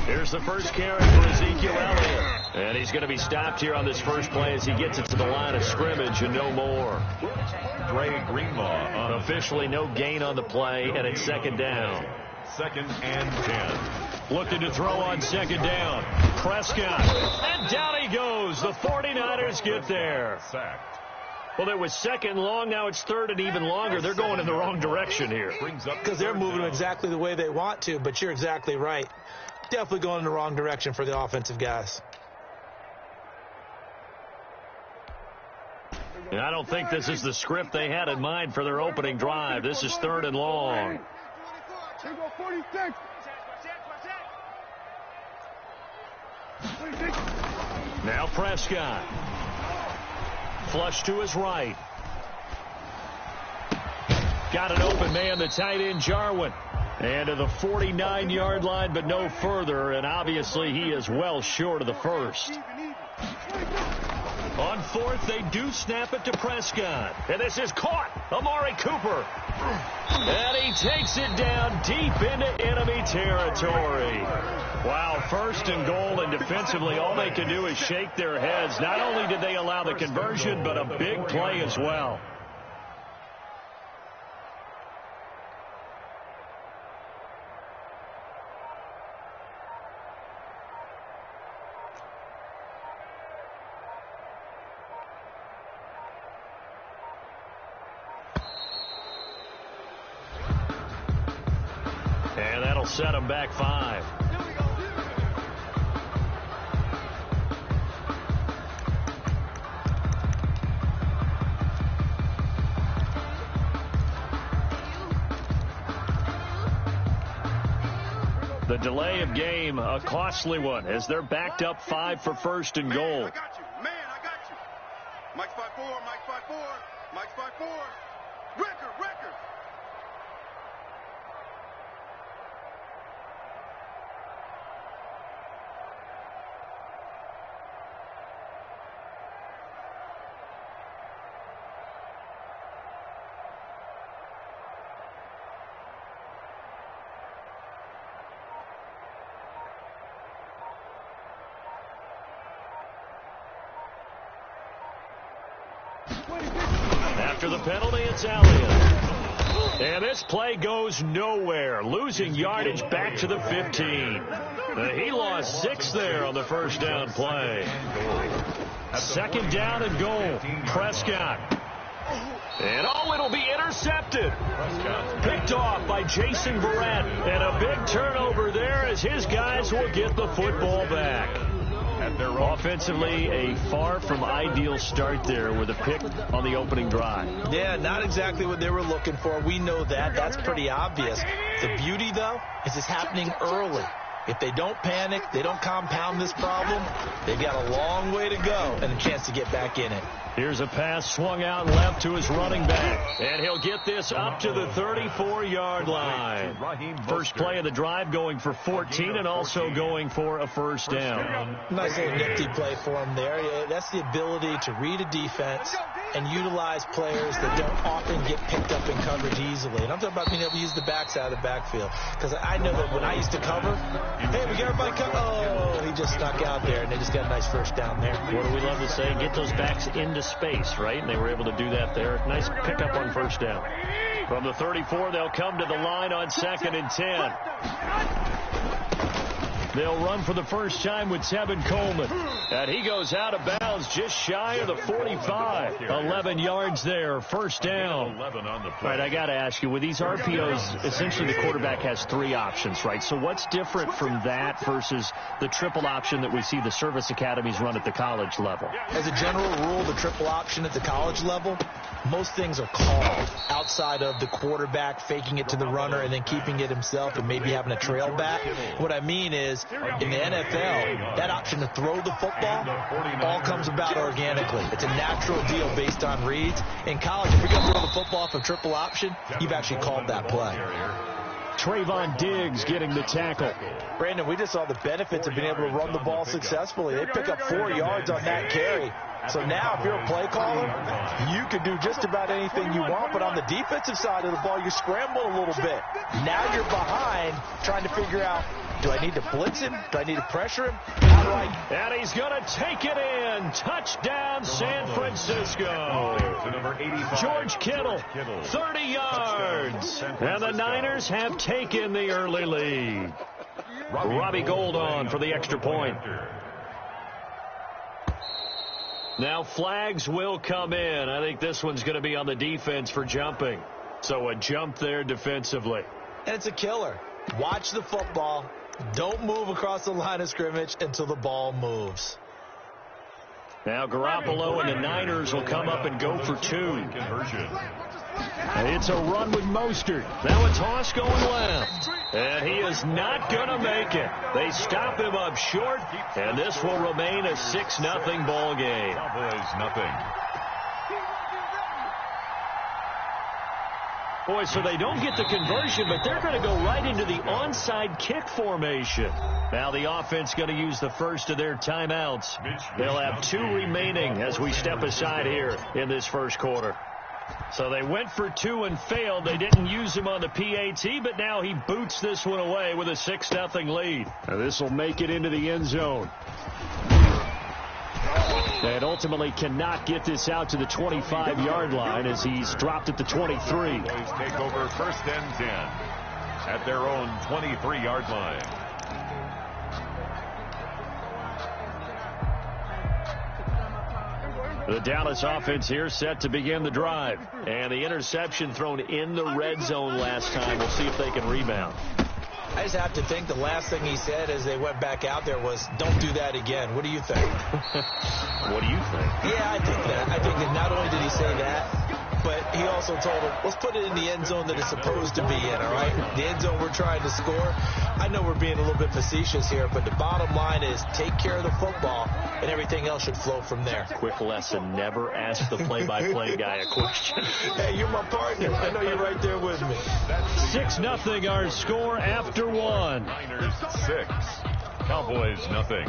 Here's the first carry for Ezekiel Elliott. And he's going to be stopped here on this first play as he gets it to the line of scrimmage and no more. Dre Greenlaw. Officially no gain on the play, and it's second down. 2nd and 10. Looking to throw on second down. Prescott. And down he goes. The 49ers get there. Sacked. Well, it was second long. Now it's third and even longer. They're going in the wrong direction here. Because they're moving exactly the way they want to, but you're exactly right. Definitely going in the wrong direction for the offensive guys. And I don't think this is the script they had in mind for their opening drive. This is third and long. Now Prescott. Flush to his right. Got an open man, the tight end Jarwin. And to the 49-yard line, but no further. And obviously he is well short of the first. On fourth, they do snap it to Prescott. And this is caught. Amari Cooper. And he takes it down deep into enemy territory. Wow, first and goal, and defensively all they can do is shake their heads. Not only did they allow the conversion, but a big play as well. And that'll set them back 5. The delay of game, a costly one, as they're backed up 5 for first and goal. Man, I got you. Mike's 5-4, Mike's 5-4, Mike's 5-4. Record. After the penalty, it's Elliott. And this play goes nowhere, losing yardage back to the 15. He lost 6 there on the first down play. Second down and goal. Prescott. And it'll be intercepted. Picked off by Jason Verrett. And a big turnover there as his guys will get the football back. Offensively, a far from ideal start there with a pick on the opening drive. Yeah, not exactly what they were looking for. We know that. That's pretty obvious. The beauty, though, is it's happening early. If they don't panic, they don't compound this problem, they've got a long way to go and a chance to get back in it. Here's a pass swung out left to his running back. And he'll get this up to the 34-yard line. First play of the drive going for 14 and also going for a first down. Nice little nifty play for him there. That's the ability to read a defense and utilize players that don't often get picked up in coverage easily. And I'm talking about being able to use the backs out of the backfield. Because I know that when I used to cover, hey, we got everybody covered. Oh, he just stuck out there, and they just got a nice first down there. What do we love to say? Get those backs into space, right? And they were able to do that there. Nice pickup on first down. From the 34, they'll come to the line on 2nd and 10. They'll run for the first time with Tevin Coleman. And he goes out of bounds just shy of the 45. 11 yards there, first down. All right, I got to ask you, with these RPOs, essentially the quarterback has 3 options, right? So what's different from that versus the triple option that we see the service academies run at the college level? As a general rule, the triple option at the college level, most things are called outside of the quarterback faking it to the runner and then keeping it himself and maybe having a trail back. What I mean is, in the NFL, that option to throw the football all comes about organically. It's a natural deal based on reads. In college, if you're going to throw the football off a triple option, you've actually called that play. Trayvon Diggs getting the tackle. Brandon, we just saw the benefits of being able to run the ball successfully. They pick up 4 yards on that carry. So now if you're a play caller, you can do just about anything you want. But on the defensive side of the ball, you scramble a little bit. Now you're behind trying to figure out, do I need to blitz him? Do I need to pressure him? How do I? And he's going to take it in. Touchdown, San Francisco. George Kittle, 30 yards. And the Niners have taken the early lead. Robbie Gould on for the extra point. Now flags will come in. I think this one's going to be on the defense for jumping. So a jump there defensively. And it's a killer. Watch the football. Don't move across the line of scrimmage until the ball moves. Now Garoppolo and the Niners will come up and go for 2. Conversion. It's a run with Mostert. Now a toss going left. And he is not going to make it. They stop him up short, and this will remain a 6-0 ball game. Cowboys nothing. Boy, so they don't get the conversion, but they're going to go right into the onside kick formation. Now the offense going to use the first of their timeouts. They'll have 2 remaining as we step aside here in this first quarter. So they went for 2 and failed. They didn't use him on the PAT, but now he boots this one away with a 6-0 lead. Now this will make it into the end zone. And ultimately cannot get this out to the 25-yard line as he's dropped at the 23. Cowboys take over 1st and 10 at their own 23-yard line. The Dallas offense here set to begin the drive. And the interception thrown in the red zone last time. We'll see if they can rebound. I just have to think the last thing he said as they went back out there was, don't do that again. What do you think? What do you think? Yeah, I think that. I think that not only did he say that, but he also told him, let's put it in the end zone that it's supposed to be in, all right? The end zone we're trying to score. I know we're being a little bit facetious here, but the bottom line is take care of the football, and everything else should flow from there. Quick lesson, never ask the play-by-play guy a question. Hey, you're my partner. I know you're right there with me. 6-0 our score after 1. Niners 6. Cowboys nothing.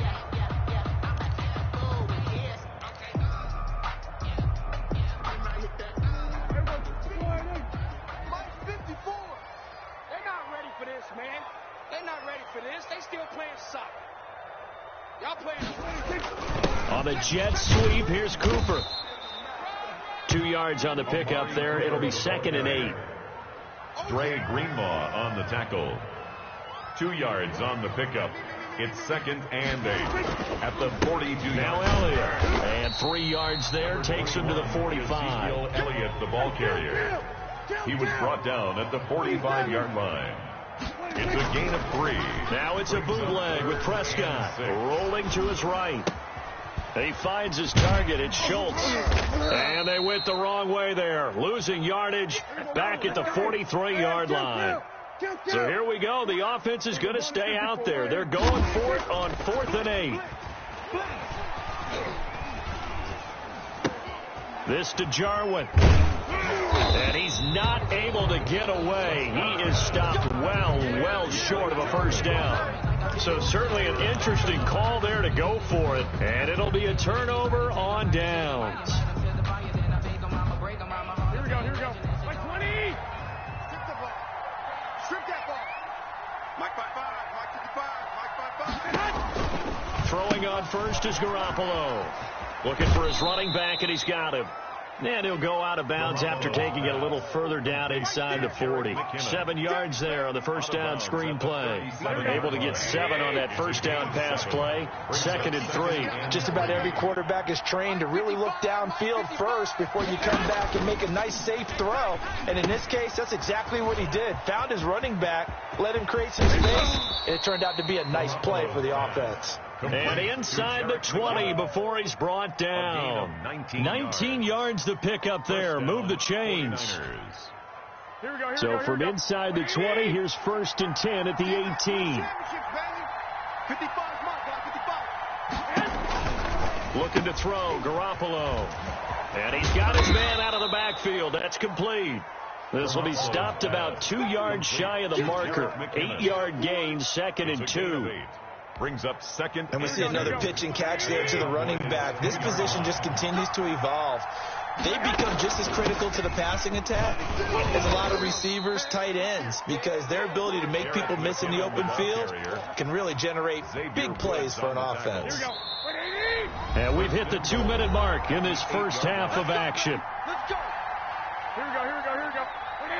Man, they're not ready for this. They still playing soccer. Y'all playing. On the jet sweep, here's Cooper. 2 yards on the pickup there. It'll be 2nd and 8. Dre Greenlaw on the tackle. 2 yards on the pickup. It's 2nd and 8 at the 42. Now Elliott. And 3 yards there takes him to the 45. Elliott, the ball carrier. He was brought down at the 45-yard line. It's a gain of 3. Now it's a bootleg with Prescott rolling to his right. He finds his target. It's Schultz. And they went the wrong way there. Losing yardage back at the 43-yard line. So here we go. The offense is going to stay out there. They're going for it on 4th and 8. This to Jarwin. And he's not able to get away. He is stopped well short of a first down. So certainly an interesting call there to go for it. And it'll be a turnover on downs. Here we go. Like 20. Strip that ball. Mike 5-5. Mike 55. Mike 5-5. Throwing on first is Garoppolo. Looking for his running back, and he's got him. And he'll go out of bounds after taking it a little further down inside the 40. 7 yards there on the first down screen play. Able to get 7 on that first down pass play. 2nd and 3. Just about every quarterback is trained to really look downfield first before you come back and make a nice, safe throw. And in this case, that's exactly what he did. Found his running back, let him create some space, and it turned out to be a nice play for the offense. And inside the 20 before he's brought down. 19 yards to pick up there. Move the chains. So from inside the 20, here's 1st and 10 at the 18. Looking to throw, Garoppolo. And he's got his man out of the backfield. That's complete. This will be stopped about 2 yards shy of the marker. 8-yard gain, 2nd and 2. Brings up 2nd. And we see another pitch and catch there to the running back. This position just continues to evolve. They become just as critical to the passing attack as a lot of receivers, tight ends, because their ability to make people miss in the open field can really generate big plays for an offense. And we've hit the 2-minute mark in this first half of action. Let's go. Here we go.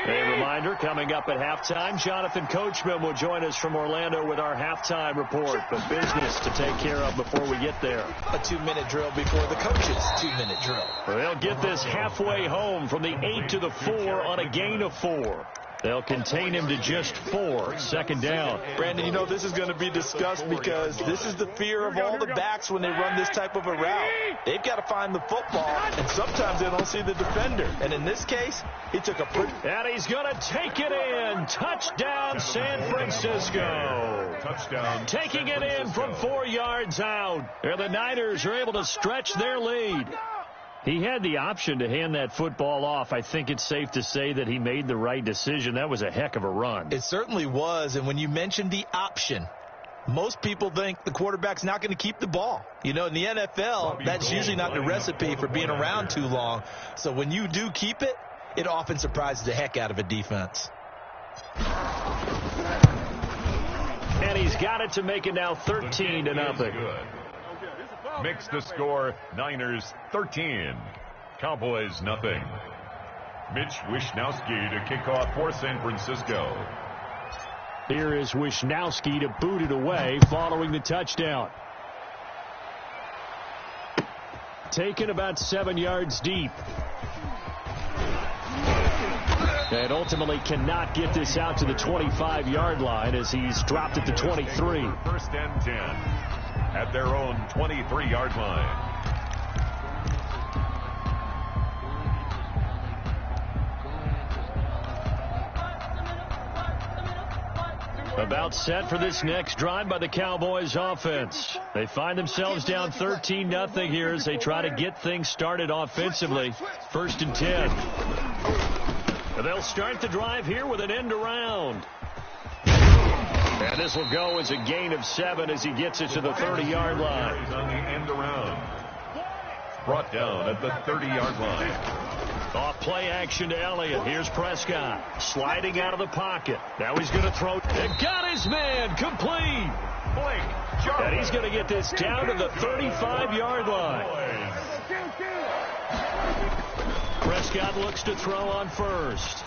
A reminder, coming up at halftime, Jonathan Coachman will join us from Orlando with our halftime report. But business to take care of before we get there. A 2-minute drill before the coach's 2-minute drill. They'll get this halfway home from the 8 to the 4 on a gain of 4. They'll contain him to just 4. 2nd down. Brandon, you know this is going to be discussed because this is the fear of all the backs when they run this type of a route. They've got to find the football, and sometimes they don't see the defender. And in this case, he took a pretty... And he's going to take it in. Touchdown, San Francisco. Touchdown. Taking it in from 4 yards out. And the Niners are able to stretch their lead. He had the option to hand that football off. I think it's safe to say that he made the right decision. That was a heck of a run. It certainly was. And when you mentioned the option, most people think the quarterback's not going to keep the ball. You know, in the NFL, that's usually not the recipe for being around too long. So when you do keep it, it often surprises the heck out of a defense. And he's got it to make it now 13-0. Makes the score Niners 13, Cowboys nothing. Mitch Wishnowsky to kick off for San Francisco. Here is Wishnowsky to boot it away following the touchdown. Taken about 7 yards deep. And ultimately cannot get this out to the 25-yard line as he's dropped at the 23. 1st and 10 at their own 23-yard line. About set for this next drive by the Cowboys offense. They find themselves down 13-0 here as they try to get things started offensively. 1st and 10. And they'll start the drive here with an end around. And this will go as a gain of 7 as he gets it to the 30-yard line. He's on the end around. Brought down at the 30-yard line. Off play action to Elliott. Here's Prescott sliding out of the pocket. Now he's going to throw. And got his man complete. And he's going to get this down to the 35-yard line. Prescott looks to throw on 1st.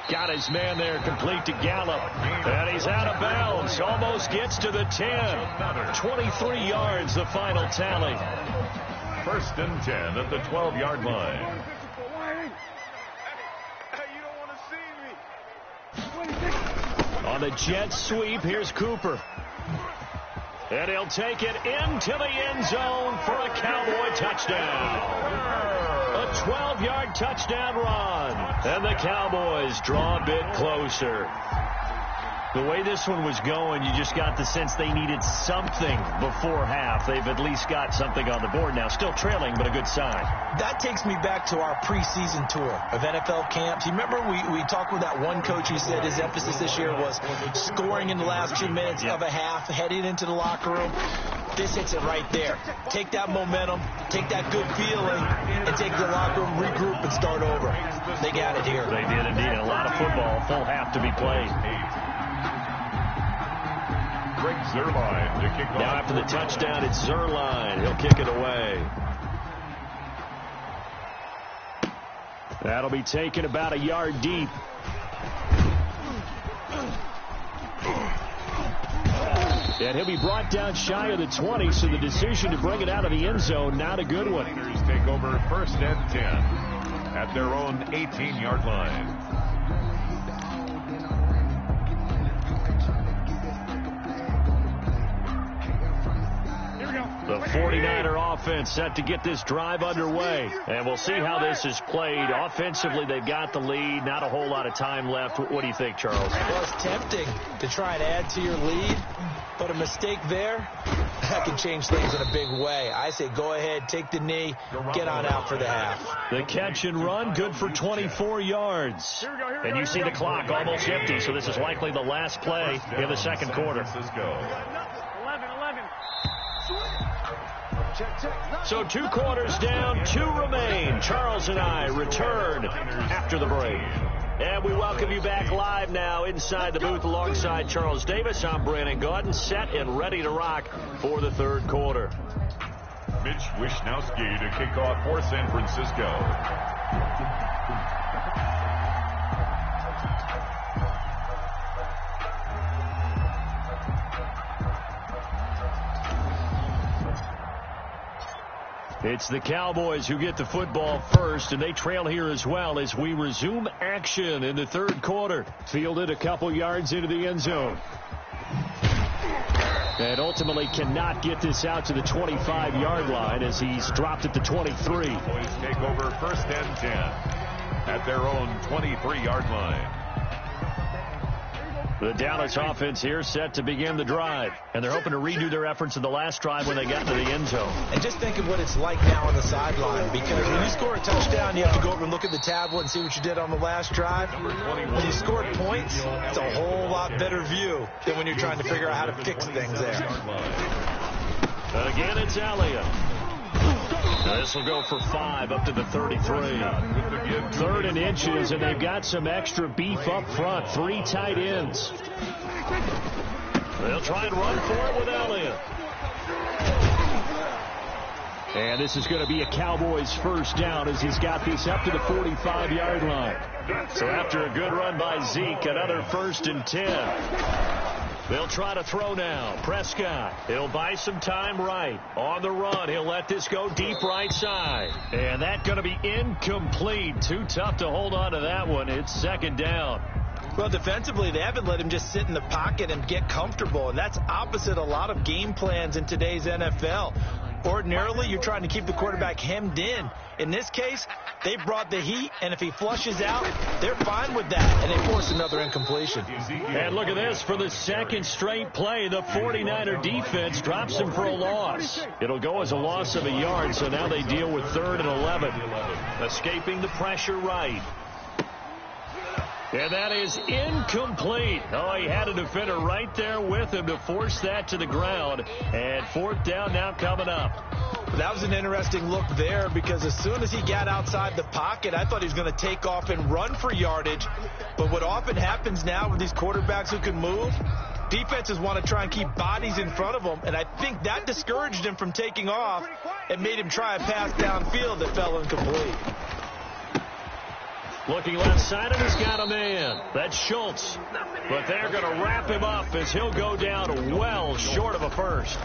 Got his man there complete to Gallup. And he's out of bounds. Almost gets to the 10. 23 yards, the final tally. 1st and 10 at the 12-yard line. On the jet sweep, here's Cooper. And he'll take it into the end zone for a Cowboy touchdown. A 12-yard touchdown run. And the Cowboys draw a bit closer. The way this one was going, you just got the sense they needed something before half. They've at least got something on the board now. Still trailing, but a good sign. That takes me back to our preseason tour of NFL camps. You remember we talked with that one coach who said his emphasis this year was scoring in the last 2 minutes of a half, heading into the locker room. This hits it right there. Take that momentum, take that good feeling, and take the locker room, regroup, and start over. They got it here. They did indeed. A lot of football, full half to be played. Greg Zuerlein to kick off. Now after the touchdown, it's Zuerlein. He'll kick it away. That'll be taken about a yard deep. And he'll be brought down shy of the 20, so the decision to bring it out of the end zone, not a good one. Niners take over 1st and 10 at their own 18-yard line. The 49er offense set to get this drive underway. And we'll see how this is played. Offensively, they've got the lead. Not a whole lot of time left. What do you think, Charles? Well, it's tempting to try and add to your lead. But a mistake there, that can change things in a big way. I say go ahead, take the knee, get on out for the half. The catch and run, good for 24 yards. And you see the clock almost empty, so this is likely the last play in the second quarter. 11. So 2 quarters down, 2 remain. Charles and I return after the break. And we welcome you back live now inside the booth alongside Charles Davis. I'm Brandon Gaudin, set and ready to rock for the third quarter. Mitch Wishnowski to kick off for San Francisco. It's the Cowboys who get the football first, and they trail here as well as we resume action in the third quarter. Fielded a couple yards into the end zone. And ultimately cannot get this out to the 25-yard line as he's dropped at the 23. Cowboys take over first and 10 at their own 23-yard line. The Dallas offense here set to begin the drive. And they're hoping to redo their efforts in the last drive when they got into the end zone. And just think of what it's like now on the sideline. Because when you score a touchdown, you have to go over and look at the tablet and see what you did on the last drive. When you scored points, it's a whole lot better view than when you're trying to figure out how to fix things there. Again, it's Elliott. This will go for 5 up to the 33. 3rd and inches, and they've got some extra beef up front. 3 tight ends. They'll try and run for it with Elliott. And this is going to be a Cowboys first down as he's got this up to the 45-yard line. So after a good run by Zeke, another 1st and 10. They'll try to throw now. Prescott, he'll buy some time right. On the run, he'll let this go deep right side. And that's going to be incomplete. Too tough to hold on to that one. It's 2nd down. Well, defensively, they haven't let him just sit in the pocket and get comfortable. And that's opposite a lot of game plans in today's NFL. Ordinarily, you're trying to keep the quarterback hemmed in. In this case, they brought the heat, and if he flushes out, they're fine with that, and they force another incompletion. And look at this. For the 2nd straight play, the 49er defense drops him for a loss. It'll go as a loss of a yard, so now they deal with 3rd and 11. Escaping the pressure right. And that is incomplete. Oh, he had a defender right there with him to force that to the ground. And 4th down now coming up. That was an interesting look there because as soon as he got outside the pocket, I thought he was going to take off and run for yardage. But what often happens now with these quarterbacks who can move, defenses want to try and keep bodies in front of them. And I think that discouraged him from taking off and made him try a pass downfield that fell incomplete. Looking left side, and he's got a man. That's Schultz. But they're going to wrap him up as he'll go down well short of a first.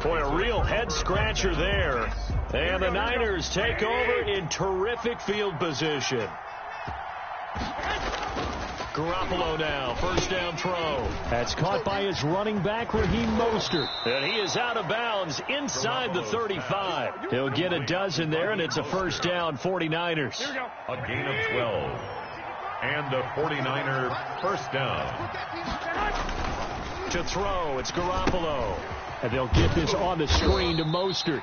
Boy, a real head-scratcher there. And the Niners take over in terrific field position. Garoppolo now, 1st down throw. That's caught by his running back, Raheem Mostert. And he is out of bounds inside the 35. He'll get a dozen there, and it's a 1st down, 49ers. A gain of 12. And the 49er 1st down. To throw, it's Garoppolo. And they'll get this on the screen to Mostert.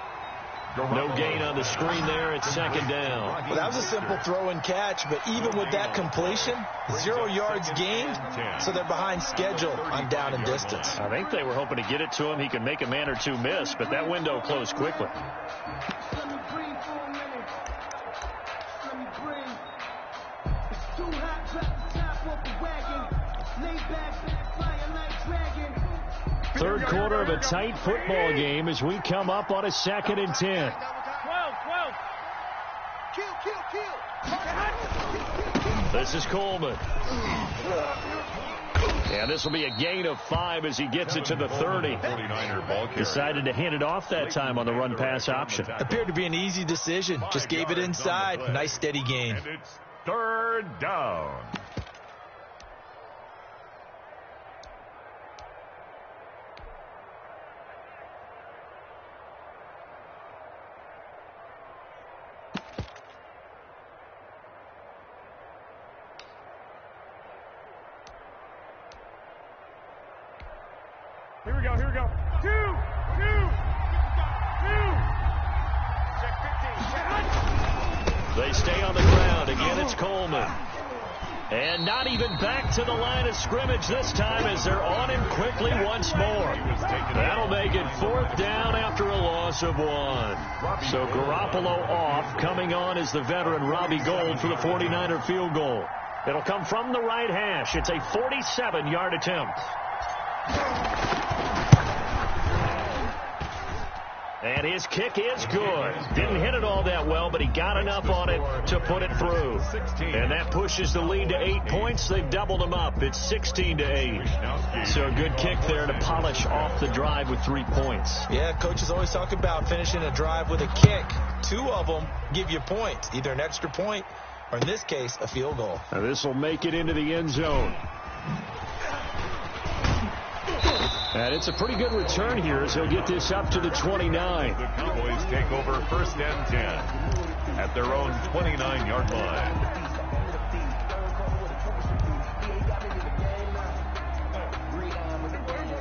No gain on the screen there. It's 2nd down. Well, that was a simple throw and catch, but even with that completion, 0 yards gained, so they're behind schedule on down and distance. I think they were hoping to get it to him. He could make a man or two miss, but that window closed quickly. Third quarter of a tight football game as we come up on a 2nd and 10. 12. This is Coleman. And this will be a gain of 5 as he gets it to the 30. Decided to hand it off that time on the run-pass option. Appeared to be an easy decision. Just gave it inside. Nice steady gain. And it's 3rd down. Here we go. 2, 2, 2. Check 15. They stay on the ground. Again, it's Coleman. And not even back to the line of scrimmage this time as they're on him quickly once more. That'll make it 4th down after a loss of 1. So Garoppolo off. Coming on is the veteran Robbie Gould for the 49er field goal. It'll come from the right hash. It's a 47-yard attempt. And his kick is good. Didn't hit it all that well, but he got enough on it to put it through. And that pushes the lead to 8 points. They've doubled them up. It's 16-8. So a good kick there to polish off the drive with 3 points. Yeah, coaches always talk about finishing a drive with a kick. 2 of them give you points, either an extra point or, in this case, a field goal. Now this will make it into the end zone. And it's a pretty good return here as he'll get this up to the 29. The Cowboys take over 1st and 10 at their own 29-yard line.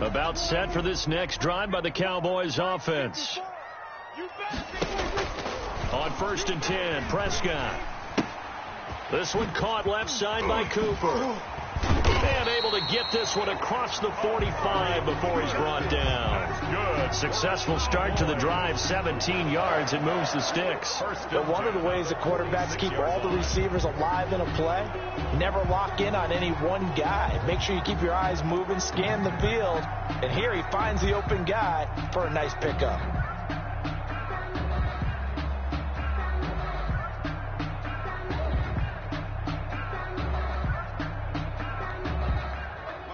About set for this next drive by the Cowboys offense. On 1st and 10, Prescott. This one caught left side by Cooper. And able to get this one across the 45 before he's brought down. Good. Successful start to the drive, 17 yards. It moves the sticks. But one of the ways the quarterbacks keep all the receivers alive in a play, never lock in on any one guy. Make sure you keep your eyes moving, scan the field. And here he finds the open guy for a nice pickup.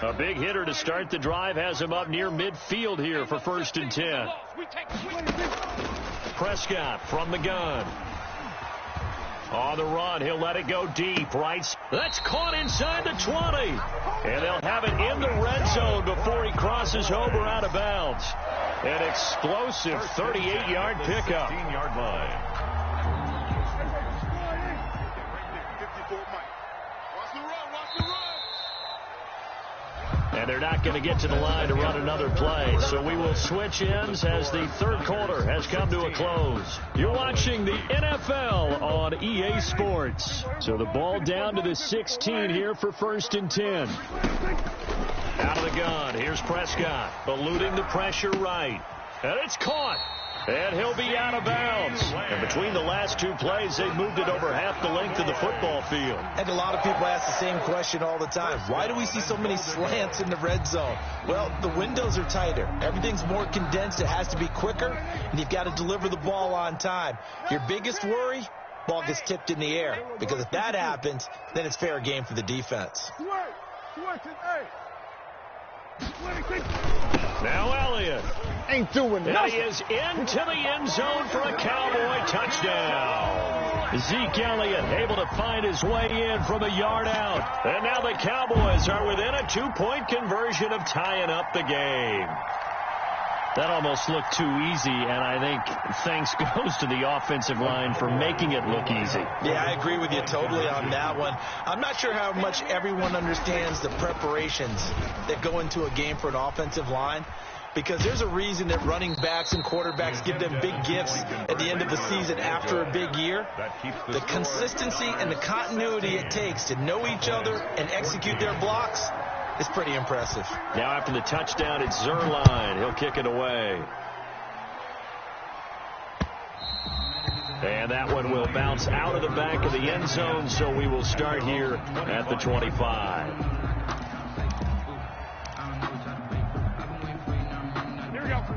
A big hitter to start the drive has him up near midfield here for 1st and 10. Prescott from the gun. On the run, he'll let it go deep. Right. That's caught inside the 20. And they'll have it in the red zone before he crosses over out of bounds. An explosive 38-yard pickup. 16-yard line. And they're not going to get to the line to run another play. So we will switch ends as the 3rd quarter has come to a close. You're watching the NFL on EA Sports. So the ball down to the 16 here for 1st and 10. Out of the gun. Here's Prescott. Eluding the pressure right. And it's caught. And he'll be out of bounds. And between the last 2 plays, they've moved it over half the length of the football field. And a lot of people ask the same question all the time. Why do we see so many slants in the red zone? Well, the windows are tighter. Everything's more condensed. It has to be quicker, and you've got to deliver the ball on time. Your biggest worry, ball gets tipped in the air. Because if that happens, then it's fair game for the defense. Now Elliott. Ain't doing nothing. And he is into the end zone for a Cowboy touchdown. Zeke Elliott able to find his way in from a yard out. And now the Cowboys are within a 2-point conversion of tying up the game. That almost looked too easy, and I think thanks goes to the offensive line for making it look easy. Yeah, I agree with you totally on that one. I'm not sure how much everyone understands the preparations that go into a game for an offensive line, because there's a reason that running backs and quarterbacks give them big gifts at the end of the season after a big year. The consistency and the continuity it takes to know each other and execute their blocks is pretty impressive. Now after the touchdown, it's Zerline. He'll kick it away. And that one will bounce out of the back of the end zone, so we will start here at the 25.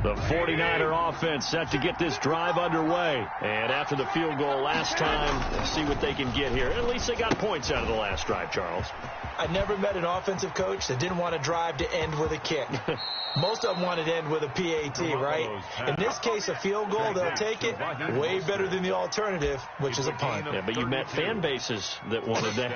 The 49er offense set to get this drive underway. And after the field goal last time, let's see what they can get here. At least they got points out of the last drive, Charles. I never met an offensive coach that didn't want a drive to end with a kick. Most of them wanted to end with a PAT, right? In this case, a field goal, they'll take it. Way better than the alternative, which is a punt. Yeah, but you met fan bases that wanted that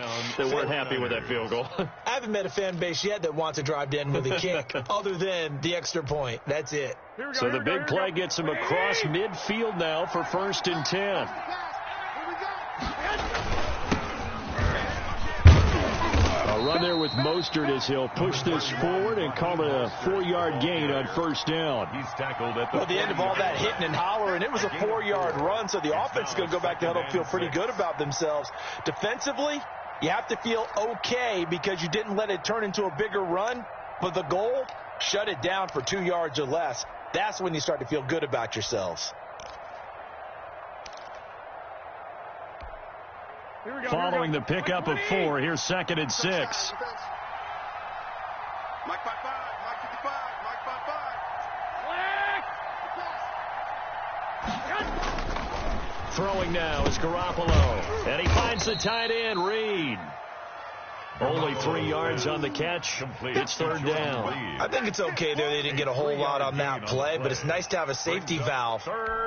weren't happy with that field goal. I haven't met a fan base yet that wants a drive to end with a kick, other than the extra point. That's it. So the big play gets him across midfield now for 1st and 10. A A run there with Mostert as he'll push this forward and call it a 4-yard gain on first down. He's tackled at the end of all that hitting and hollering, it was a 4-yard run, so the offense is going to go back to huddle, feel pretty good about themselves. Defensively, you have to feel okay because you didn't let it turn into a bigger run, but the goal, shut it down for 2 yards or less. That's when you start to feel good about yourselves. Following the pickup of 4, here's 2nd and 6. Mike 5-5, Mike 55, Mike 5-5. Throwing now is Garoppolo. And he finds the tight end, Reed. Only 3 yards on the catch. It's 3rd down. I think it's okay there. They didn't get a whole lot on that play, but it's nice to have a safety valve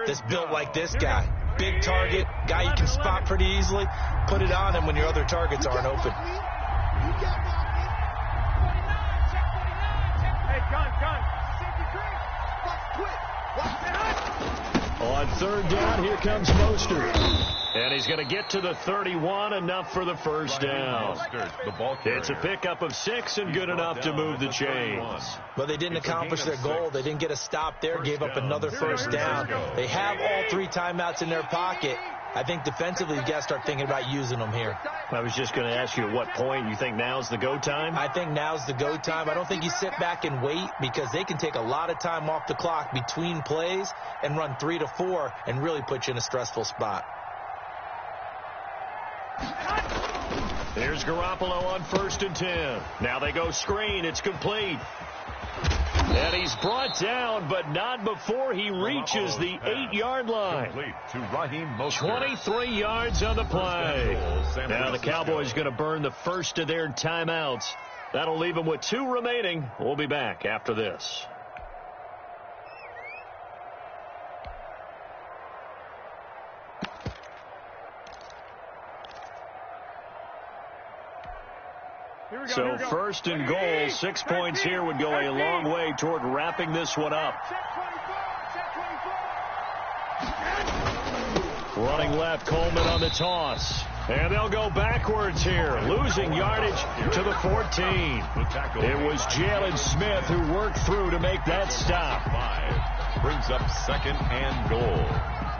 that's built like this guy. Big target, guy you can spot pretty easily. Put it on him when your other targets aren't open. On 3rd down, here comes Mostert. And he's going to get to the 31, enough for the first down. It's a pickup of 6 and good enough to move the chains. But they didn't accomplish their goal. They didn't get a stop there, gave up another first down. They have all 3 timeouts in their pocket. I think defensively, you've got to start thinking about using them here. I was just going to ask you at what point you think now's the go time? I think now's the go time. I don't think you sit back and wait because they can take a lot of time off the clock between plays and run 3 to 4 and really put you in a stressful spot. Here's Garoppolo on 1st and 10. Now they go screen. It's complete. And he's brought down, but not before he reaches the 8-yard line. 23 yards on the play. Now the Cowboys going to burn the first of their timeouts. That'll leave them with 2 remaining. We'll be back after this. So 1st and goal, 6 points here would go a long way toward wrapping this one up. Running left, Coleman on the toss. And they'll go backwards here, losing yardage to the 14. It was Jalen Smith who worked through to make that stop. Brings up 2nd and goal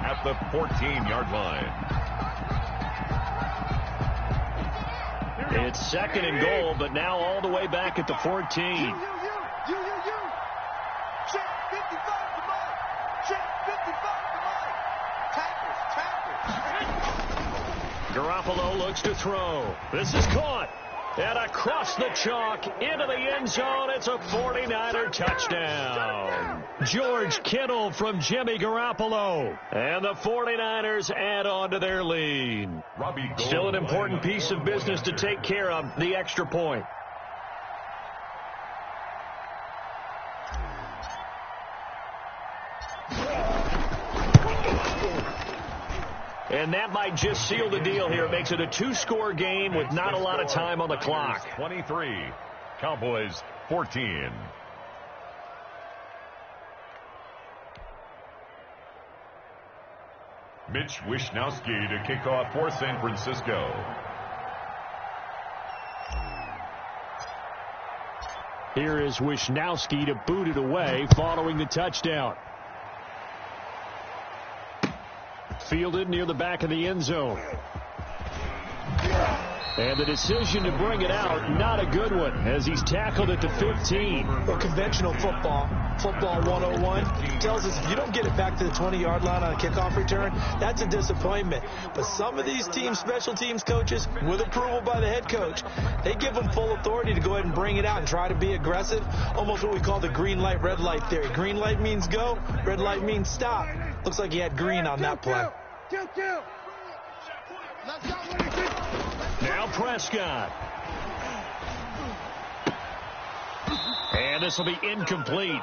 at the 14-yard line. It's 2nd and goal, but now all the way back at the 14. Check 55 to Mike. Check 55 to Mike. Tackles. Garoppolo looks to throw. This is caught. And across the chalk into the end zone. It's a 49er touchdown. George Kittle from Jimmy Garoppolo. And the 49ers add on to their lead. Still an important piece of business to take care of, the extra point. And that might just seal the deal here. It makes it a 2-score game with not a lot of time on the clock. 23, Cowboys 14. Mitch Wishnowsky to kick off for San Francisco. Here is Wishnowsky to boot it away following the touchdown. Fielded near the back of the end zone. And the decision to bring it out, not a good one, as he's tackled at the 15. Well, conventional football 101, tells us if you don't get it back to the 20-yard line on a kickoff return, that's a disappointment. But some of these teams, special teams coaches, with approval by the head coach, they give them full authority to go ahead and bring it out and try to be aggressive, almost what we call the green light, red light theory. Green light means go, red light means stop. Looks like he had green on that play. Now Prescott. And this will be incomplete.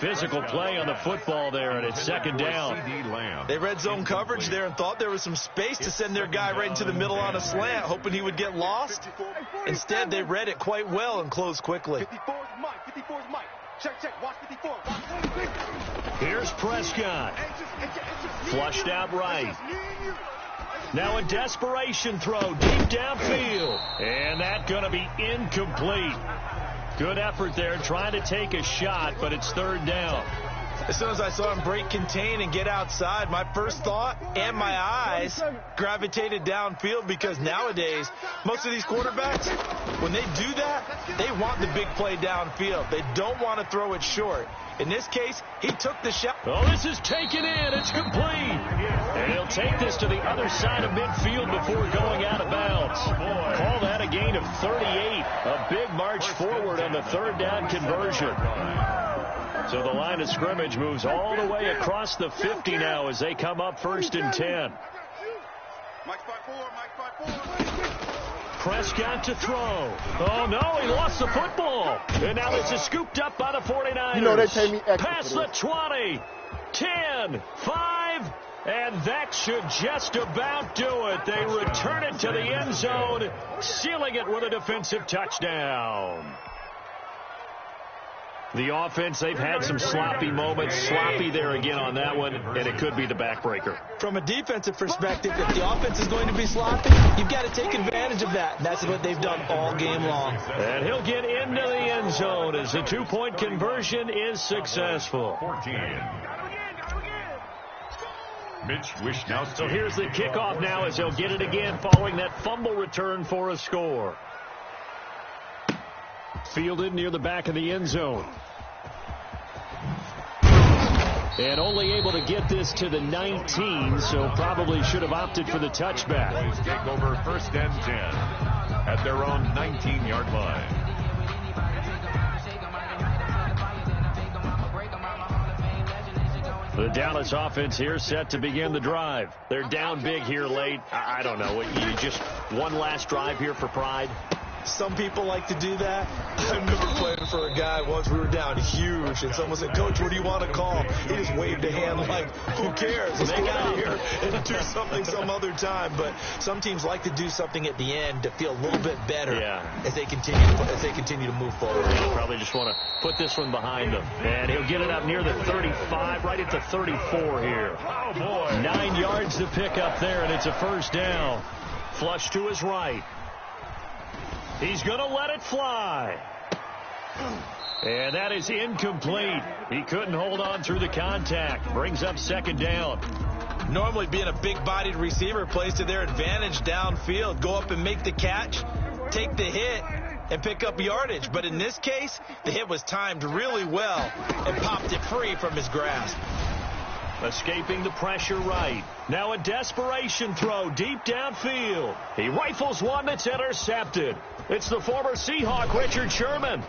Physical play on the football there, and it's 2nd down. They read zone coverage there and thought there was some space to send their guy right into the middle on a slant, hoping he would get lost. Instead, they read it quite well and closed quickly. 54's Mike. 54's Mike. Check. Watch 54. Here's Prescott. Flushed out right. Now a desperation throw deep downfield. And that's going to be incomplete. Good effort there trying to take a shot, but it's third down. As soon as I saw him break contain and get outside, my first thought and my eyes gravitated downfield, because nowadays, most of these quarterbacks, when they do that, they want the big play downfield. They don't want to throw it short. In this case, he took the shot. Oh, this is taken in. It's complete. And he'll take this to the other side of midfield before going out of bounds. Call that a gain of 38. A big march forward on the third down conversion. So the line of scrimmage moves all the way across the 50 now as they come up 1st and 10. Mike 5-4. Prescott to throw. Oh, no, he lost the football. And now this is scooped up by the 49ers. You know they pay me extra Past for the this. 20, 10, 5, and that should just about do it. They return it to the end zone, sealing it with a defensive touchdown. The offense, they've had some sloppy moments. Sloppy there again on that one, and it could be the backbreaker. From a defensive perspective, if the offense is going to be sloppy, you've got to take advantage of that. And that's what they've done all game long. And he'll get into the end zone as the two-point conversion is successful. 14. Mitch Wishnowski. So here's the kickoff now as he'll get it again following that fumble return for a score. Fielded near the back of the end zone. And only able to get this to the 19, so probably should have opted for the touchback. Please take over 1st and 10 at their own 19-yard line. The Dallas offense here set to begin the drive. They're down big here late. I don't know. You just one last drive here for pride? Some people like to do that. I remember playing for a guy once. We were down huge, and someone said, "Coach, what do you want to call?" He just waved a hand like, "Who cares? Let's get out of here and do something some other time." But some teams like to do something at the end to feel a little bit better as they continue to move forward. They probably just want to put this one behind them. And he'll get it up near the 35, right at the 34 here. Oh, boy. 9 yards to pick up there, and it's a first down. Flush to his right. He's going to let it fly. And that is incomplete. He couldn't hold on through the contact. Brings up 2nd down. Normally being a big-bodied receiver plays to their advantage downfield. Go up and make the catch, take the hit, and pick up yardage. But in this case, the hit was timed really well and popped it free from his grasp. Escaping the pressure right. Now a desperation throw deep downfield. He rifles one that's intercepted. It's the former Seahawk, Richard Sherman.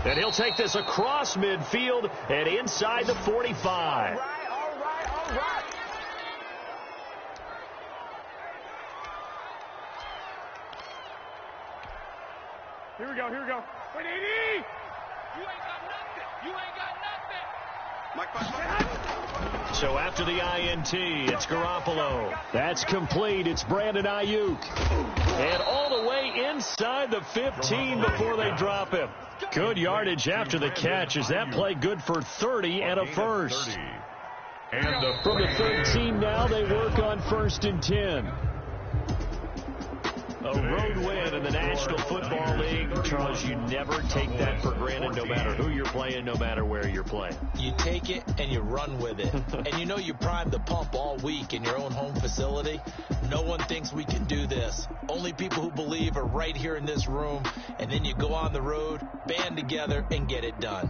And he'll take this across midfield and inside the 45. All right. Here we go. Wait, AD! You ain't got nothing. Mike 5-4. So after the INT, it's Garoppolo. That's complete. It's Brandon Ayuk. And all the way inside the 15 before they drop him. Good yardage after the catch. Is that play good for 30 and a first? From the 13 now, they work on 1st and 10. A road win in the National Football League. Charles, you never take that for granted no matter who you're playing, no matter where you're playing. You take it and you run with it. And you know you primed the pump all week in your own home facility. No one thinks we can do this. Only people who believe are right here in this room. And then you go on the road, band together, and get it done.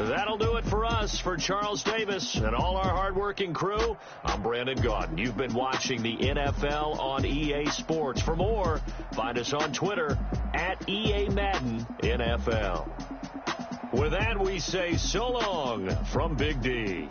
That'll do it for us. For Charles Davis and all our hardworking crew, I'm Brandon Gaudin. You've been watching the NFL on EA Sports. For more, find us on Twitter @EA Madden NFL. With that, we say so long from Big D.